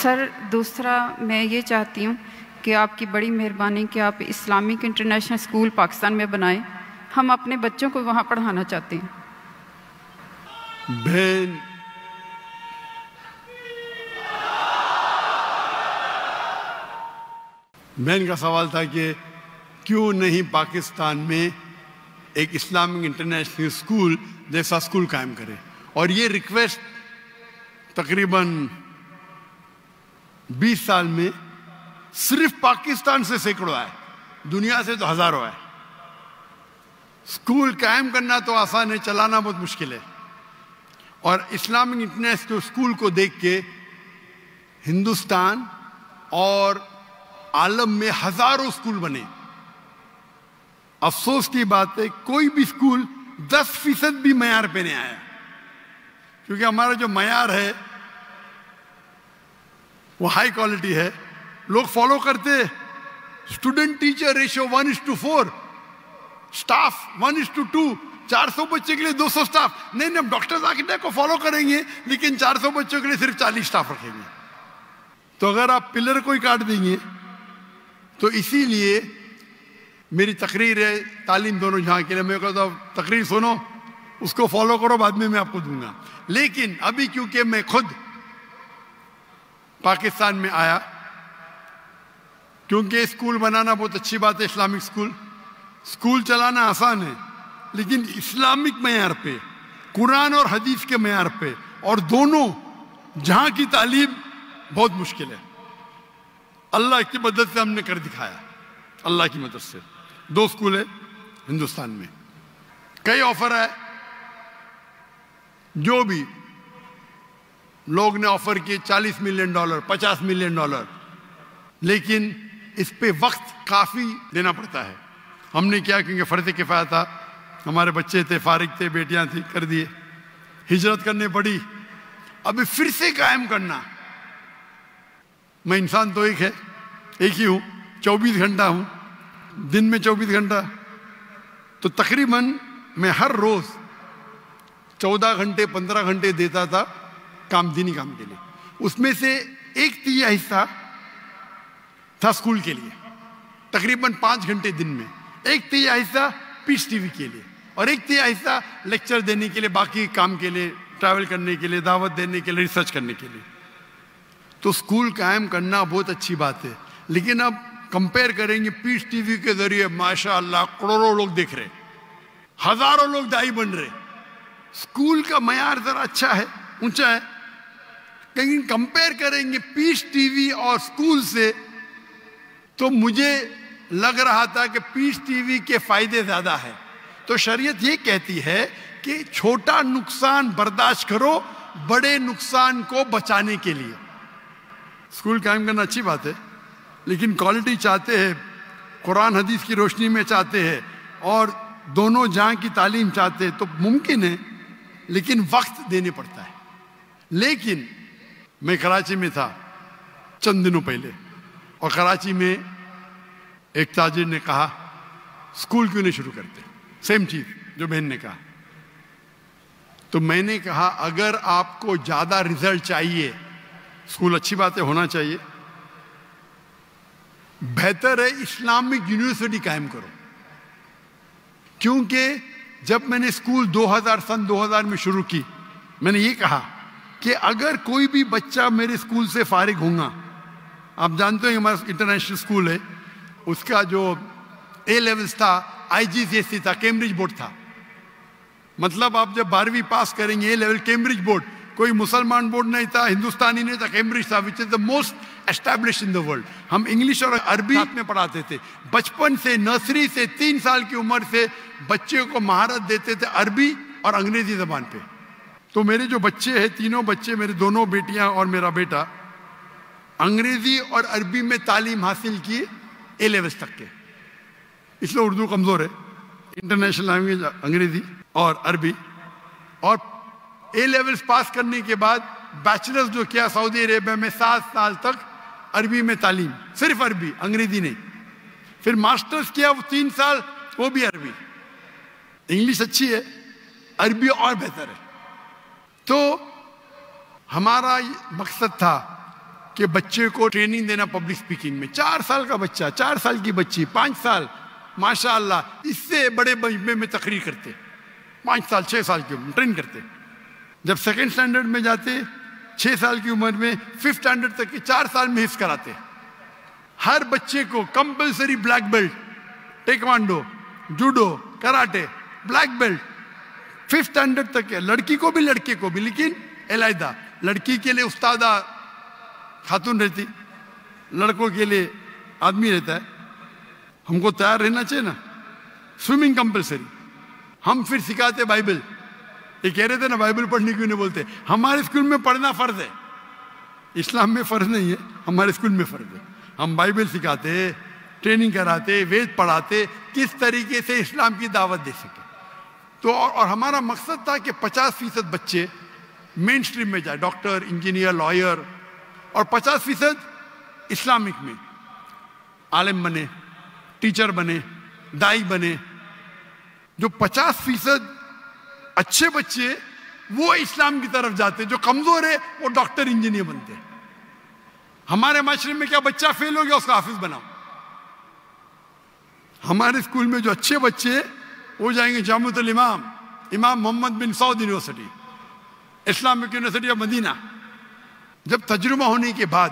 سر دوسرا میں یہ چاہتی ہوں کہ آپ کی بڑی مہربانی کہ آپ اسلامک انٹرنیشنل اسکول پاکستان میں بنائیں. ہم اپنے بچوں کو وہاں پڑھانا چاہتے ہیں. بہن کا سوال تھا کہ کیوں نہیں پاکستان میں ایک اسلامک انٹرنیشنل اسکول جیسا اسکول قائم کرے. اور یہ ریکویسٹ تقریباً 20 سال میں صرف پاکستان سے سینکڑوں آئے, دنیا سے تو ہزاروں آئے. اسکول قائم کرنا تو آسان ہے, چلانا بہت مشکل ہے. اور اسلامک انٹرنیشنل اسکول کو دیکھ کے ہندوستان اور عالم میں ہزاروں اسکول بنے. افسوس کی بات ہے کوئی بھی اسکول 10% بھی معیار پہ نہیں آیا, کیونکہ ہمارا جو معیار ہے وہ ہائی کوالٹی ہے. لوگ فالو کرتے اسٹوڈنٹ ٹیچر ریشو 1:4, اسٹاف 1:2, 400 بچے کے لیے 200 اسٹاف. نہیں ہم ڈاکٹر آرکیٹیکٹ کو فالو کریں گے لیکن 400 بچوں کے لیے صرف 40 اسٹاف رکھیں گے. تو اگر آپ پلر کو ہی کاٹ دیں گے تو اسی لیے میری تقریر ہے تعلیم دونوں جہاں کے لیے. میں کہتا ہوں تقریر سنو, اس کو فالو کرو, بعد میں آپ کو دوں گا. لیکن ابھی کیونکہ میں خود پاکستان میں آیا, کیونکہ اسکول بنانا بہت اچھی بات ہے, اسلامک اسکول چلانا آسان ہے, لیکن اسلامک معیار پہ, قرآن اور حدیث کے معیار پہ, اور دونوں جہاں کی تعلیم بہت مشکل ہے. اللہ کی مدد سے ہم نے کر دکھایا, اللہ کی مدد سے. 2 اسکول ہے ہندوستان میں. کئی آفر ہے, جو بھی لوگ نے آفر کیے $40 ملین, $50 ملین, لیکن اس پہ وقت کافی دینا پڑتا ہے. ہم نے کیا, کیونکہ فرض کفایہ تھا, ہمارے بچے تھے, فارغ تھے, بیٹیاں تھیں, کر دیے. ہجرت کرنے پڑی, ابھی پھر سے قائم کرنا. میں انسان تو ایک ہی ہوں, 24 گھنٹہ ہوں, دن میں 24 گھنٹہ, تو تقریباً میں ہر روز 14 گھنٹے 15 گھنٹے دیتا تھا دینی کام کے لیے. اس میں سے 1/3 حصہ تھا اسکول کے لیے, تقریباً 5 گھنٹے دن میں. 1/3 حصہ پیس ٹی وی کے لیے, اور 1/3 حصہ لیکچر دینے کے لیے, باقی کام کے لیے, ٹریول کرنے کے لیے, دعوت دینے کے لیے, ریسرچ کرنے کے لیے. تو اسکول قائم کرنا بہت اچھی بات ہے, لیکن اب کمپیئر کریں گے پیس ٹی وی کے ذریعے ماشاء اللہ کروڑوں لوگ دیکھ رہے, ہزاروں لوگ دائی بن رہے. اسکول کا معیار ذرا اچھا ہے, اونچا ہے, لیکن کمپیئر کریں گے پیس ٹی وی اور اسکول سے تو مجھے لگ رہا تھا کہ پیس ٹی وی کے فائدے زیادہ ہیں. تو شریعت یہ کہتی ہے کہ چھوٹا نقصان برداشت کرو بڑے نقصان کو بچانے کے لیے. اسکول قائم کرنا اچھی بات ہے, لیکن کوالٹی چاہتے ہیں, قرآن حدیث کی روشنی میں چاہتے ہیں, اور دونوں جہاں کی تعلیم چاہتے ہیں, تو ممکن ہے, لیکن وقت دینے پڑتا ہے. لیکن میں کراچی میں تھا چند دنوں پہلے, اور کراچی میں ایک تاجر نے کہا اسکول کیوں نہیں شروع کرتے, سیم چیز جو بہن نے کہا. تو میں نے کہا اگر آپ کو زیادہ رزلٹ چاہیے, اسکول اچھی بات ہے, ہونا چاہیے, بہتر ہے اسلامک یونیورسٹی قائم کرو. کیونکہ جب میں نے اسکول سن 2000 میں شروع کی, میں نے یہ کہا کہ اگر کوئی بھی بچہ میرے اسکول سے فارغ ہوگا, آپ جانتے ہیں ہمارا انٹرنیشنل اسکول ہے, اس کا جو اے لیولز تھا IGCSE تھا, کیمبرج بورڈ تھا. مطلب آپ جب 12ویں پاس کریں گے اے لیول کیمبرج بورڈ, کوئی مسلمان بورڈ نہیں تھا, ہندوستانی نہیں تھا, کیمبرج تھا, which is the most established in the world. ہم انگلش اور عربی میں پڑھاتے تھے. بچپن سے, نرسری سے, 3 سال کی عمر سے بچے کو مہارت دیتے تھے عربی اور انگریزی زبان پہ. تو میرے جو بچے ہیں, تینوں بچے, میرے دونوں بیٹیاں اور میرا بیٹا, انگریزی اور عربی میں تعلیم حاصل کی اے لیولز تک کے. اس لیے اردو کمزور ہے, انٹرنیشنل لینگویج انگریزی اور عربی. اور اے لیولز پاس کرنے کے بعد بیچلرز جو کیا سعودی عربیہ میں 7 سال تک عربی میں تعلیم, صرف عربی, انگریزی نہیں. پھر ماسٹرز کیا وہ 3 سال, وہ بھی عربی. انگلش اچھی ہے, عربی اور بہتر ہے. تو ہمارا مقصد تھا کہ بچے کو ٹریننگ دینا پبلک سپیکنگ میں. 4 سال کا بچہ, 4 سال کی بچی, 5 سال, ماشاء اللہ اس سے بڑے مجمع میں تقریر کرتے, 5 سال 6 سال کی عمر ٹرین کرتے. جب سیکنڈ اسٹینڈرڈ میں جاتے 6 سال کی عمر میں, 5th اسٹینڈرڈ تک کے 4 سال میں حفظ کراتے. ہر بچے کو compulsory black belt, taekwondo, judo, karate, black belt 5th standard تک ہے. لڑکی کو بھی لڑکے کو بھی, لیکن علیحدہ. لڑکی کے لیے استادہ خاتون رہتی, لڑکوں کے لیے آدمی رہتا ہے. ہم کو تیار رہنا چاہیے نا. Swimming compulsory. ہم پھر سکھاتے بائبل. یہ کہہ رہے تھے نا بائبل پڑھنے کیوں نہیں بولتے. ہمارے اسکول میں پڑھنا فرض ہے, اسلام میں فرض نہیں ہے, ہمارے اسکول میں فرض ہے. ہم بائبل سکھاتے, ٹریننگ کراتے, وید پڑھاتے, کس طریقے سے اسلام کی دعوت دے سکے. تو اور ہمارا مقصد تھا کہ 50% بچے مین اسٹریم میں جائے, ڈاکٹر, انجینئر, لائر, اور 50% اسلامک میں عالم بنے, ٹیچر بنے, دائی بنے. جو 50% اچھے بچے وہ اسلام کی طرف جاتے, جو کمزور ہے وہ ڈاکٹر, انجینئر بنتے. ہمارے معاشرے میں کیا بچہ فیل ہو گیا اس کا حافظ بناؤ. ہمارے اسکول میں جو اچھے بچے وہ جائیں گے جامعۃ الامام, امام محمد بن سعود یونیورسٹی, اسلامک یونیورسٹی آف مدینہ. جب تجربہ ہونے کے بعد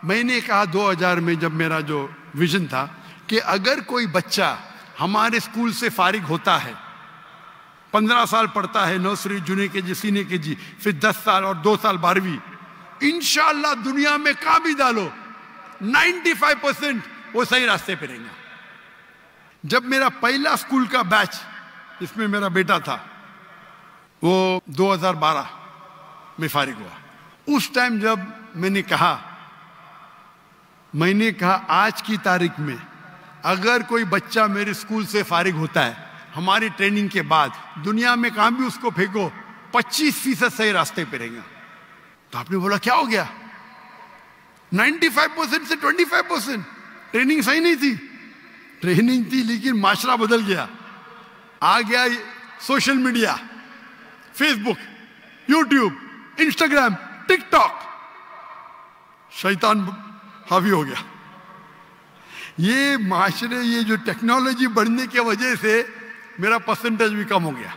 میں نے کہا 2000 میں, جب میرا جو ویژن تھا کہ اگر کوئی بچہ ہمارے اسکول سے فارغ ہوتا ہے, 15 سال پڑھتا ہے, نرسری, جونیئر کے جی, سینئر کے جی, پھر 10 سال اور 2 سال 12ویں, انشاءاللہ دنیا میں کہاں بھی ڈالو 95% وہ صحیح راستے پہ رہیں گا. جب میرا پہلا اسکول کا بیچ جس میں میرا بیٹا تھا وہ 2012 میں فارغ ہوا, اس ٹائم جب میں نے کہا آج کی تاریخ میں اگر کوئی بچہ میرے اسکول سے فارغ ہوتا ہے ہماری ٹریننگ کے بعد, دنیا میں کہاں بھی اس کو پھینکو 25% صحیح راستے پہ رہیں گا. تو آپ نے بولا کیا ہو گیا؟ 95% سے 25%. ٹریننگ صحیح نہیں تھی, ٹریننگ تھی لیکن معاشرہ بدل گیا. آ گیا سوشل میڈیا, فیس بک, یوٹیوب, انسٹاگرام, ٹک ٹاک, شیطان حاوی ہو گیا. یہ معاشرے, یہ جو ٹیکنالوجی بڑھنے کی وجہ سے میرا پرسنٹیج بھی کم ہو گیا.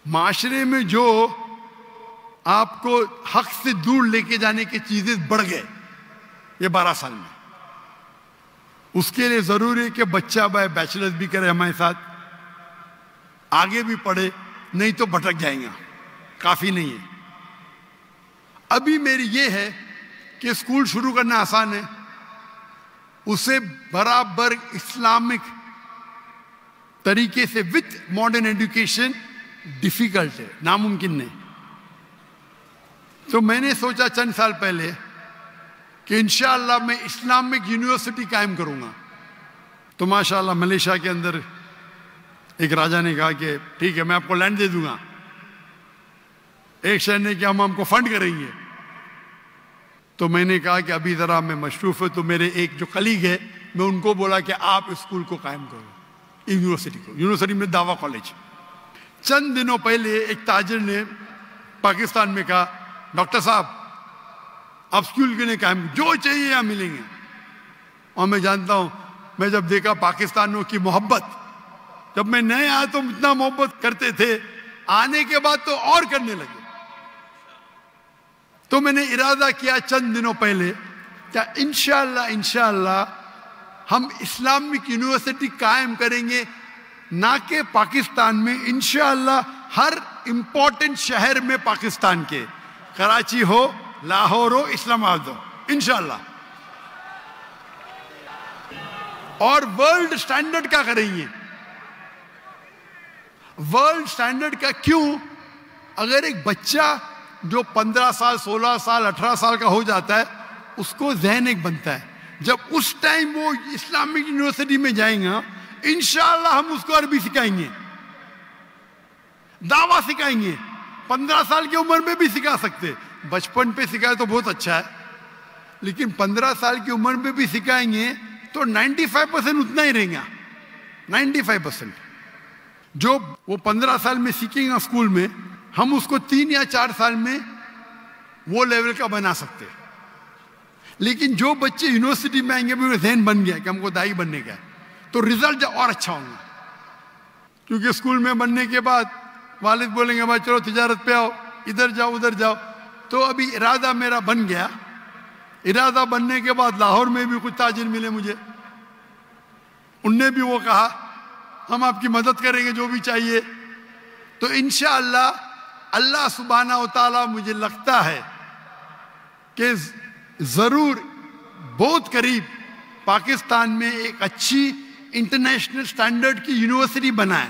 معاشرے میں جو آپ کو حق سے دور لے کے جانے کی چیزیں بڑھ گئے یہ 12 سال میں. اس کے لیے ضروری ہے کہ بچہ بیچلرز بھی کرے ہمارے ساتھ, آگے بھی پڑھے, نہیں تو بھٹک جائیں گا, کافی نہیں ہے. ابھی میری یہ ہے کہ اسکول شروع کرنا آسان ہے, اسے برابر اسلامک طریقے سے وتھ ماڈرن ایڈوکیشن ڈیفیکلٹ ہے, ناممکن نہیں. تو میں نے سوچا چند سال پہلے کہ انشاءاللہ میں اسلامک یونیورسٹی قائم کروں گا. تو ماشاءاللہ ملیشیا کے اندر ایک راجہ نے کہا کہ ٹھیک ہے میں آپ کو لینڈ دے دوں گا. ایک شہر نے کہ ہم کو فنڈ کریں گے. تو میں نے کہا کہ ابھی ذرا میں مصروف ہوں. تو میرے ایک جو کلیگ ہے میں ان کو بولا کہ آپ اسکول کو قائم کرو, یونیورسٹی کو. یونیورسٹی میں دعویٰ کالج. چند دنوں پہلے ایک تاجر نے پاکستان میں کہا ڈاکٹر صاحب آپ اسکول کے لیے قائم, جو چاہیے یہاں ملیں گے. اور میں جانتا ہوں, میں جب دیکھا پاکستانیوں کی محبت, جب میں نئے آیا تو اتنا محبت کرتے تھے, آنے کے بعد تو اور کرنے لگے. تو میں نے ارادہ کیا چند دنوں پہلے کہ انشاءاللہ ہم اسلامک یونیورسٹی قائم کریں گے, نہ کہ پاکستان میں, انشاءاللہ ہر امپورٹنٹ شہر میں پاکستان کے, کراچی ہو, لاہور ہو, اسلام آباد ہو, انشاءاللہ. اور ورلڈ سٹینڈرڈ کا کریں گے. ورلڈ سٹینڈرڈ کا کیوں؟ اگر ایک بچہ جو 15 سال 16 سال 18 سال کا ہو جاتا ہے اس کو ذہن ایک بنتا ہے, جب اس ٹائم وہ اسلامک یونیورسٹی میں جائیں گا انشاءاللہ ہم اس کو عربی سکھائیں گے, دعویٰ سکھائیں گے. 15 سال کی عمر میں بھی سکھا سکتے, بچپن پہ سکھائے تو بہت اچھا ہے, لیکن 15 سال کی عمر میں بھی سکھائیں گے تو 95% اتنا ہی رہیں گا. 95% جو وہ 15 سال میں سیکھیں گا اسکول میں, ہم اس کو 3 یا 4 سال میں وہ لیول کا بنا سکتے. لیکن جو بچے یونیورسٹی میں آئیں گے بھی ذہن بن گیا کہ ہم کو دائی بننے کا ہے تو رزلٹ اور اچھا ہوں گا. کیونکہ اسکول میں بننے کے بعد والد بولیں گے بھائی چلو تجارت پہ آؤ, ادھر جاؤ ادھر جاؤ. تو ابھی ارادہ میرا بن گیا. ارادہ بننے کے بعد لاہور میں بھی کچھ تاجر ملے مجھے, ان نے بھی وہ کہا ہم آپ کی مدد کریں گے جو بھی چاہیے. تو انشاءاللہ اللہ سبحانہ و تعالیٰ مجھے لگتا ہے کہ ضرور بہت قریب پاکستان میں ایک اچھی انٹرنیشنل سٹینڈرڈ کی یونیورسٹی بنائے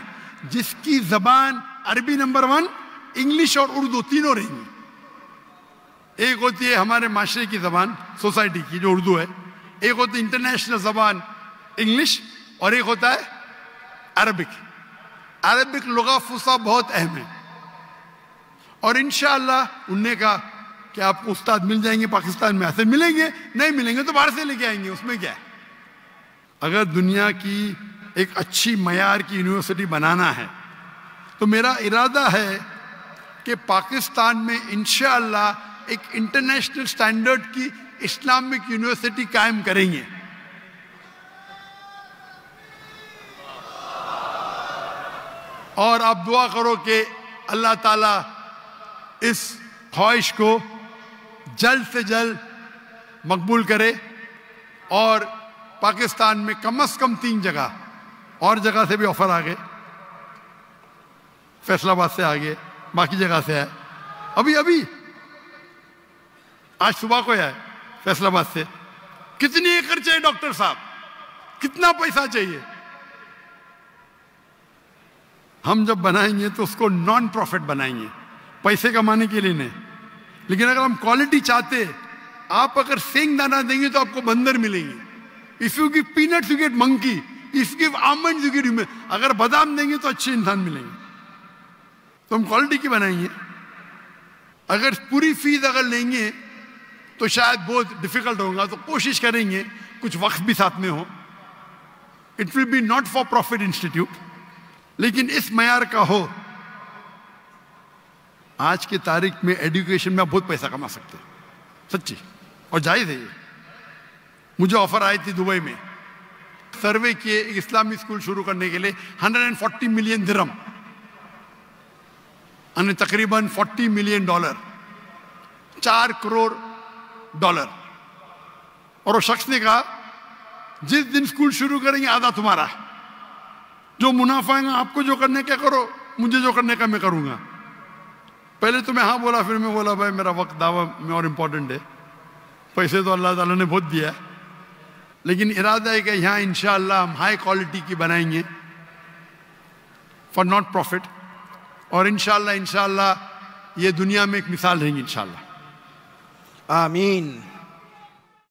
جس کی زبان عربی نمبر 1, انگلش اور اردو تینوں رہیں گی. ایک ہوتی ہے ہمارے معاشرے کی زبان سوسائٹی کی جو اردو ہے, ایک ہوتی ہے انٹرنیشنل زبان انگلش, اور ایک ہوتا ہے عربک. عربک لغہ فصیح بہت اہم ہے. اور انشاءاللہ ان نے کہا کہ آپ کو استاد مل جائیں گے پاکستان میں. ایسے ملیں گے, نہیں ملیں گے تو باہر سے لے کے آئیں گے, اس میں کیا ہے. اگر دنیا کی ایک اچھی معیار کی یونیورسٹی بنانا ہے تو میرا ارادہ ہے کہ پاکستان میں انشاءاللہ ایک انٹرنیشنل سٹینڈرڈ کی اسلامک یونیورسٹی قائم کریں گے. اور آپ دعا کرو کہ اللہ تعالیٰ اس خواہش کو جلد سے جلد مقبول کرے اور پاکستان میں کم از کم 3 جگہ, اور جگہ سے بھی آفر آ گئے, فیصل آباد سے آ گئے, باقی جگہ سے ہے. ابھی آج صبح کو ہے فیصل آباد سے. کتنی ایکڑ چاہیے ڈاکٹر صاحب, کتنا پیسہ چاہیے؟ ہم جب بنائیں گے تو اس کو نان پروفٹ بنائیں گے, پیسے کمانے کے لیے نہیں. لیکن اگر ہم کوالٹی چاہتے, آپ اگر سینگ دانہ دیں گے تو آپ کو بندر ملیں گے. If you give peanuts you get monkey, if you give almonds you get human. اگر بادام دیں گے تو اچھے انسان ملیں گے. تو ہم کوالٹی کی بنائیں گے. اگر پوری فیس اگر لیں گے تو شاید بہت ڈیفیکلٹ ہوگا, تو کوشش کریں گے کچھ وقت بھی ساتھ میں ہو. It will be not for profit institute, لیکن اس معیار کا ہو. آج کی تاریخ میں ایڈوکیشن میں آپ بہت پیسہ کما سکتے ہیں, سچی, اور جائز ہے یہ. مجھے آفر آئی تھی دبئی میں, سروے کیے ایک اسلامی اسکول شروع کرنے کے لیے 140 ملین درہم, یعنی تقریباً $40 ملین, $4 کروڑ. اور وہ شخص نے کہا جس دن اسکول شروع کریں گے آدھا تمہارا, جو منافع ہے آپ کو جو کرنے کا کرو, مجھے جو کرنے کا میں کروں گا. پہلے تو میں ہاں بولا, پھر میں بولا بھائی میرا وقت دعویٰ میں اور امپورٹنٹ ہے. پیسے تو اللہ تعالیٰ نے بہت دیا ہے, لیکن ارادہ ہے کہ یہاں انشاءاللہ ہم ہائی کوالٹی کی بنائیں گے فار ناٹ پروفٹ. اور انشاءاللہ یہ دنیا میں ایک مثال رہیں گی انشاءاللہ. آمین.